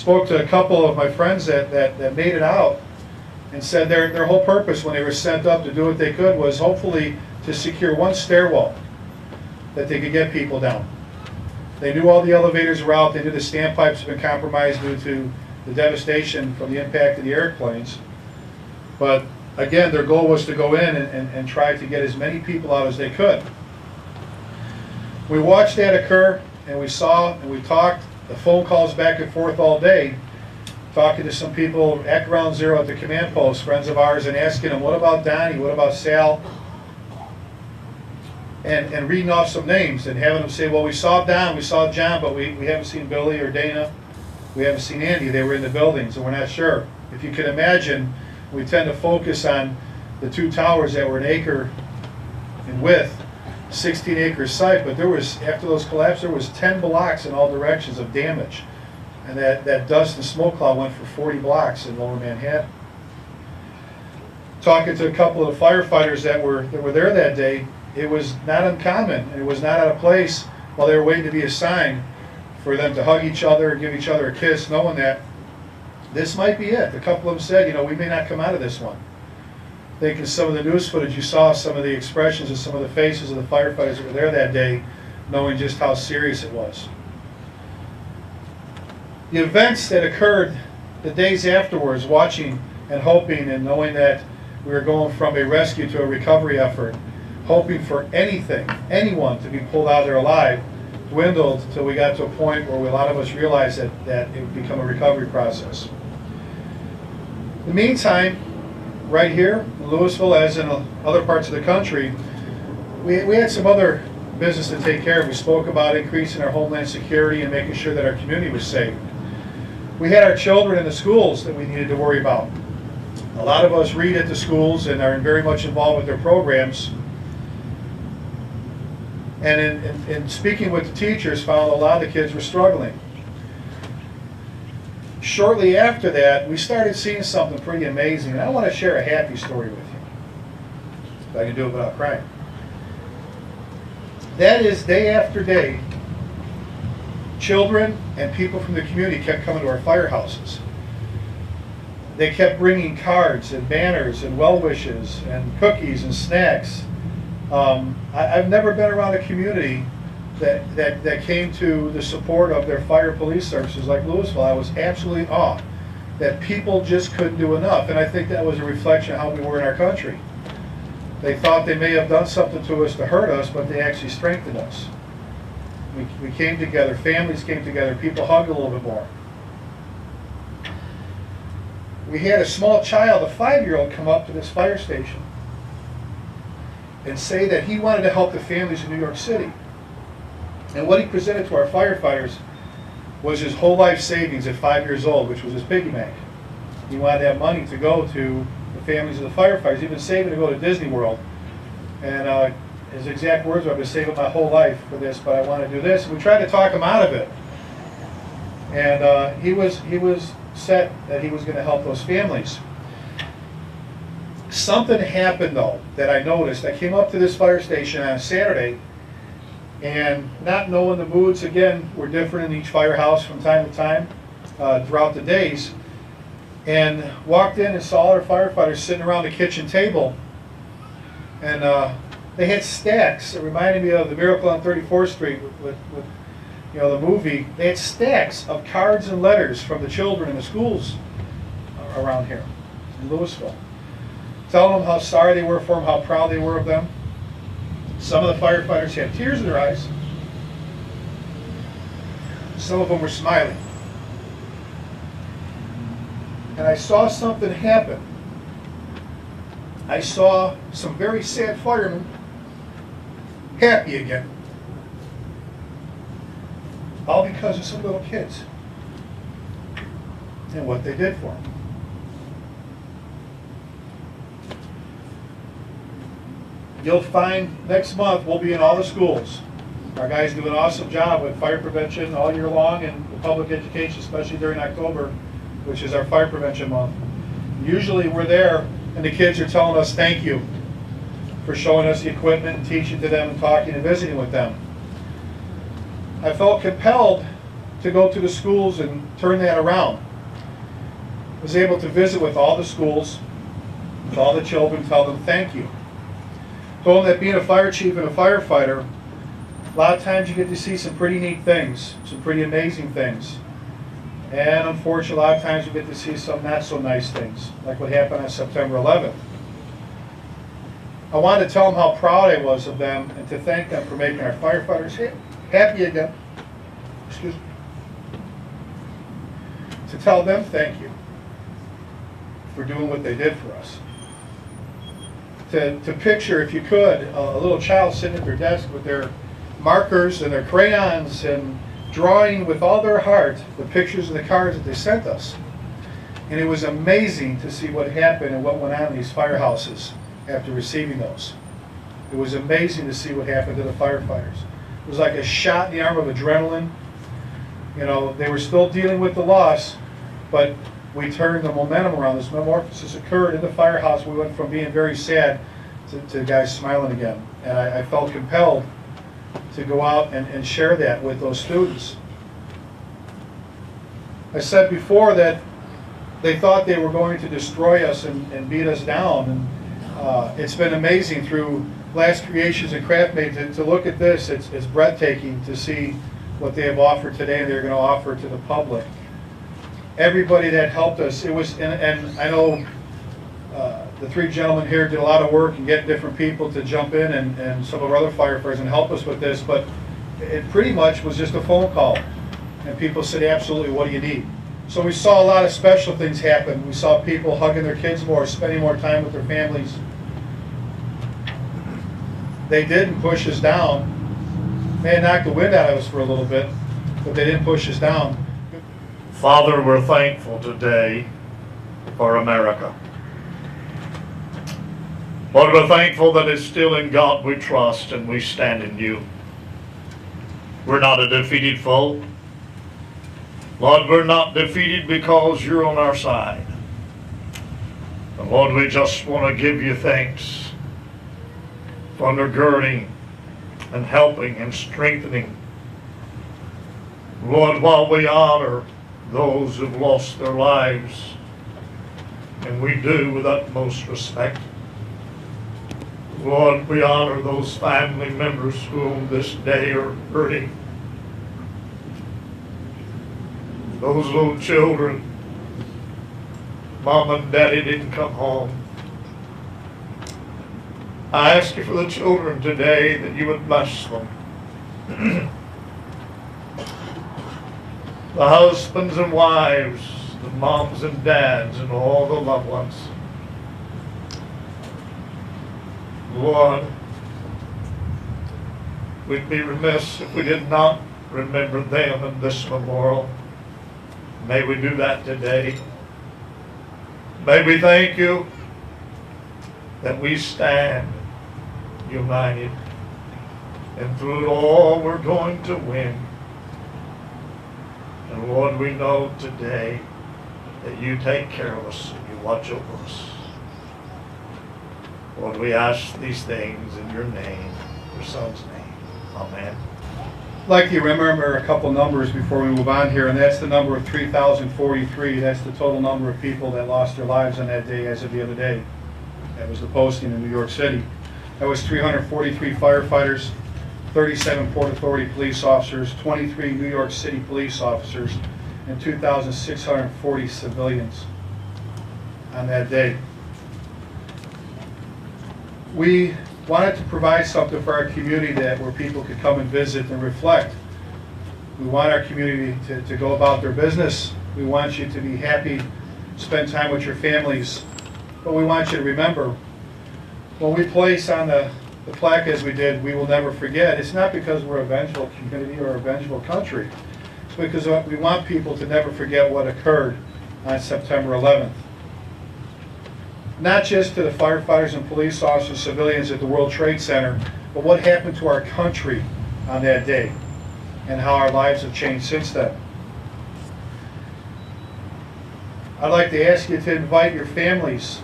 spoke to a couple of my friends that made it out and said their whole purpose when they were sent up to do what they could was hopefully to secure one stairwell that they could get people down. They knew all the elevators were out. They knew the standpipes had been compromised due to the devastation from the impact of the airplanes. But again, their goal was to go in and try to get as many people out as they could. We watched that occur, and we saw and we talked, the phone calls back and forth all day, talking to some people at Ground Zero at the command post, friends of ours, and asking them, what about Donnie, what about Sal? And reading off some names and having them say, well, we saw Don, we saw John, but we haven't seen Billy or Dana. We haven't seen Andy. They were in the buildings, and we're not sure. If you can imagine, we tend to focus on the two towers that were an acre in width, 16-acre site, but there was, after those collapsed, there was 10 blocks in all directions of damage. And that dust and smoke cloud went for 40 blocks in Lower Manhattan. Talking to a couple of the firefighters that were there that day, it was not uncommon, and it was not out of place while they were waiting to be assigned for them to hug each other and give each other a kiss, knowing that this might be it. A couple of them said, you know, we may not come out of this one. I think in some of the news footage, you saw some of the expressions of some of the faces of the firefighters that were there that day, knowing just how serious it was. The events that occurred the days afterwards, watching and hoping and knowing that we were going from a rescue to a recovery effort, hoping for anything, anyone to be pulled out of there alive, dwindled until we got to a point where a lot of us realized that it would become a recovery process. In the meantime, right here in Lewisville, as in other parts of the country, we had some other business to take care of. We spoke about increasing our homeland security and making sure that our community was safe. We had our children in the schools that we needed to worry about. A lot of us read at the schools and are very much involved with their programs. And in speaking with the teachers, found a lot of the kids were struggling. Shortly after that, we started seeing something pretty amazing, and I want to share a happy story with you, if I can do it without crying. That is, day after day, children and people from the community kept coming to our firehouses. They kept bringing cards and banners and well wishes and cookies and snacks. I've never been around a community that came to the support of their fire police services like Lewisville. I was absolutely awed that people just couldn't do enough, and I think that was a reflection of how we were in our country. They thought they may have done something to us to hurt us, but they actually strengthened us. We came together, families came together, people hugged a little bit more. We had a small child, a 5-year-old, come up to this fire station and say that he wanted to help the families in New York City. And what he presented to our firefighters was his whole life savings at 5 years old, which was his piggy bank. He wanted to have money to go to the families of the firefighters. He'd been saving to go to Disney World. And his exact words were, I've been saving my whole life for this, but I want to do this. And we tried to talk him out of it. And he was set that he was going to help those families. Something happened, though, that I noticed. I came up to this fire station on a Saturday, and not knowing the moods, again, were different in each firehouse from time to time throughout the days, and walked in and saw our firefighters sitting around the kitchen table, and they had stacks. It reminded me of the Miracle on 34th Street with you know, the movie. They had stacks of cards and letters from the children in the schools around here in Lewisville, telling them how sorry they were for them, how proud they were of them. Some of the firefighters had tears in their eyes. Some of them were smiling. And I saw something happen. I saw some very sad firemen happy again. All because of some little kids and what they did for them. You'll find next month we'll be in all the schools. Our guys do an awesome job with fire prevention all year long and public education, especially during October, which is our fire prevention month. Usually we're there and the kids are telling us thank you for showing us the equipment and teaching to them and talking and visiting with them. I felt compelled to go to the schools and turn that around. I was able to visit with all the schools, with all the children, tell them thank you. Told them that being a fire chief and a firefighter, a lot of times you get to see some pretty neat things, some pretty amazing things. And unfortunately, a lot of times you get to see some not so nice things, like what happened on September 11th. I wanted to tell them how proud I was of them and to thank them for making our firefighters happy again. Excuse me. To tell them thank you for doing what they did for us. To picture, if you could, a little child sitting at their desk with their markers and their crayons and drawing with all their heart the pictures of the cars that they sent us. And it was amazing to see what happened and what went on in these firehouses after receiving those. It was amazing to see what happened to the firefighters. It was like a shot in the arm of adrenaline. You know, they were still dealing with the loss, but we turned the momentum around. This metamorphosis occurred in the firehouse. We went from being very sad to guys smiling again. And I felt compelled to go out and share that with those students. I said before that they thought they were going to destroy us and beat us down. And it's been amazing through Glass Creations and Craftmade to look at this. It's breathtaking to see what they have offered today and they're going to offer to the public. Everybody that helped us, it was, and I know the three gentlemen here did a lot of work and get different people to jump in and some of our other firefighters and help us with this, but it pretty much was just a phone call. And people said, absolutely, what do you need? So we saw a lot of special things happen. We saw people hugging their kids more, spending more time with their families. They didn't push us down. They had knocked the wind out of us for a little bit, but they didn't push us down. Father, we're thankful today for America. Lord, we're thankful that it's still in God we trust and we stand in you. We're not a defeated foe. Lord, we're not defeated because you're on our side. And Lord, we just want to give you thanks for undergirding and helping and strengthening. Lord, while we honor those who've lost their lives, and we do with utmost respect, Lord, we honor those family members who on this day are hurting. Those little children, Mom and Daddy didn't come home. I ask you for the children today that you would bless them. The husbands and wives, the moms and dads, and all the loved ones. Lord, we'd be remiss if we did not remember them in this memorial. May we do that today. May we thank you that we stand united, and through it all we're going to win. And Lord, we know today that you take care of us and you watch over us. Lord, we ask these things in your name, your Son's name. Amen. I'd like you to remember a couple numbers before we move on here, and that's the number of 3,043. That's the total number of people that lost their lives on that day as of the other day. That was the posting in New York City. That was 343 firefighters, 37 Port Authority police officers, 23 New York City police officers, and 2,640 civilians on that day. We wanted to provide something for our community where people could come and visit and reflect. We want our community to go about their business. We want you to be happy, spend time with your families. But we want you to remember, when we place on the plaque as we did, we will never forget, it's not because we're a vengeful community or a vengeful country. It's because we want people to never forget what occurred on September 11th. Not just to the firefighters and police officers, civilians at the World Trade Center, but what happened to our country on that day and how our lives have changed since then. I'd like to ask you to invite your families,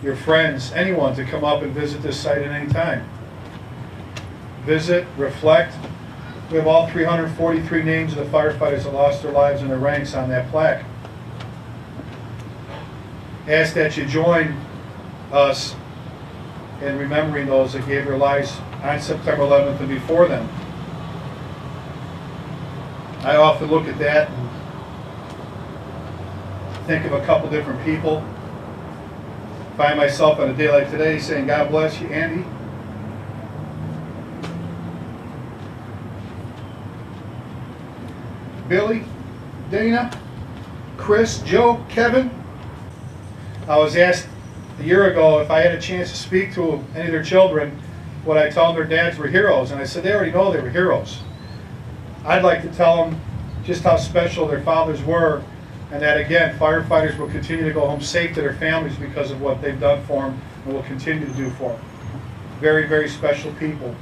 your friends, anyone to come up and visit this site at any time. Visit, reflect, We have all 343 names of the firefighters that lost their lives in their ranks on that plaque. Ask that you join us in remembering those that gave their lives on September 11th and before then. I often look at that and think of a couple different people. Find myself on a day like today saying, God bless you, Andy. Billy, Dana, Chris, Joe, Kevin. I was asked a year ago if I had a chance to speak to any of their children, would I tell them their dads were heroes? And I said they already know they were heroes. I'd like to tell them just how special their fathers were, and that again, firefighters will continue to go home safe to their families because of what they've done for them and will continue to do for them. Very, very special people.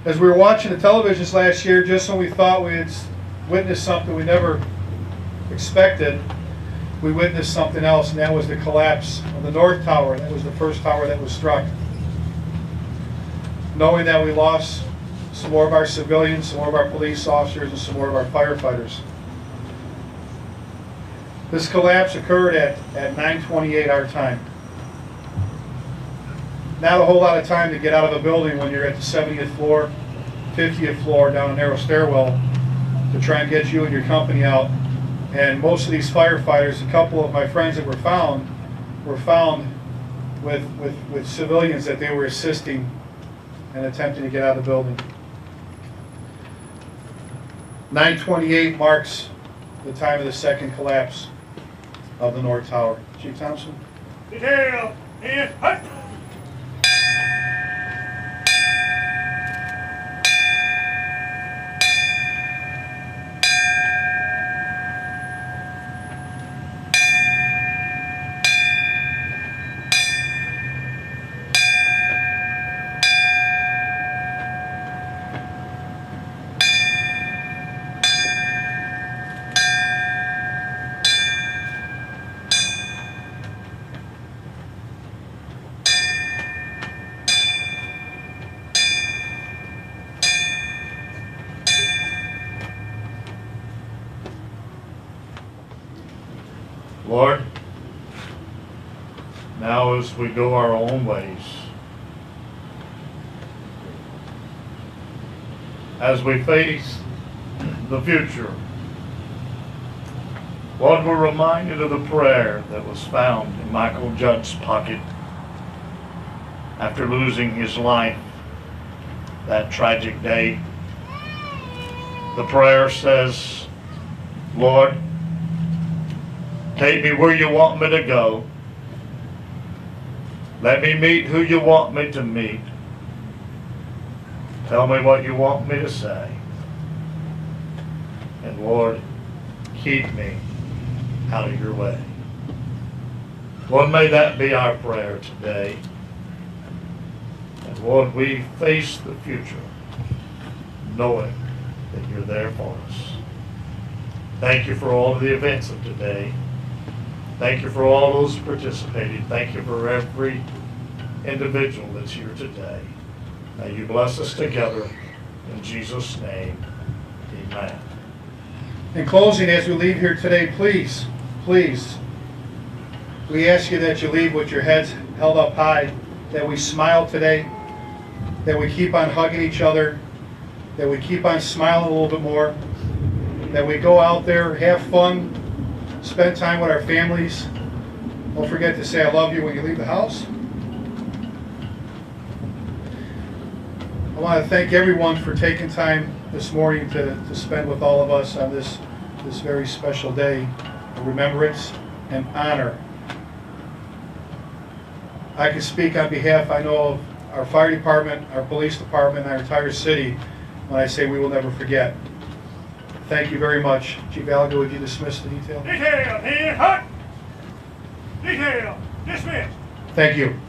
As we were watching the televisions last year, just when we thought we had witnessed something we never expected, we witnessed something else, and that was the collapse of the North Tower. That was the first tower that was struck. Knowing that we lost some more of our civilians, some more of our police officers, and some more of our firefighters. This collapse occurred at 9:28 our time. Not a whole lot of time to get out of a building when you're at the 70th floor, 50th floor down a narrow stairwell to try and get you and your company out. And most of these firefighters, a couple of my friends that were found with civilians that they were assisting and attempting to get out of the building. 9:28 marks the time of the second collapse of the North Tower. Chief Thompson? Detail and hut. Lord, now as we go our own ways, as we face the future, Lord, we're reminded of the prayer that was found in Michael Judd's pocket after losing his life that tragic day. The prayer says, Lord, take me where you want me to go. Let me meet who you want me to meet. Tell me what you want me to say. And Lord, keep me out of your way. Lord, may that be our prayer today. And Lord, we face the future knowing that you're there for us. Thank you for all of the events of today. Thank you for all those who participated. Thank you for every individual that's here today. May you bless us together. In Jesus' name, amen. In closing, as we leave here today, please, we ask you that you leave with your heads held up high, that we smile today, that we keep on hugging each other, that we keep on smiling a little bit more, that we go out there, have fun, spend time with our families. Don't forget to say I love you when you leave the house. I want to thank everyone for taking time this morning to spend with all of us on this very special day of remembrance and honor. I can speak on behalf, I know, of our fire department, our police department, our entire city when I say we will never forget. Thank you very much. Chief Gallagher, would you dismiss the detail? Detail and hut. Detail dismissed. Thank you.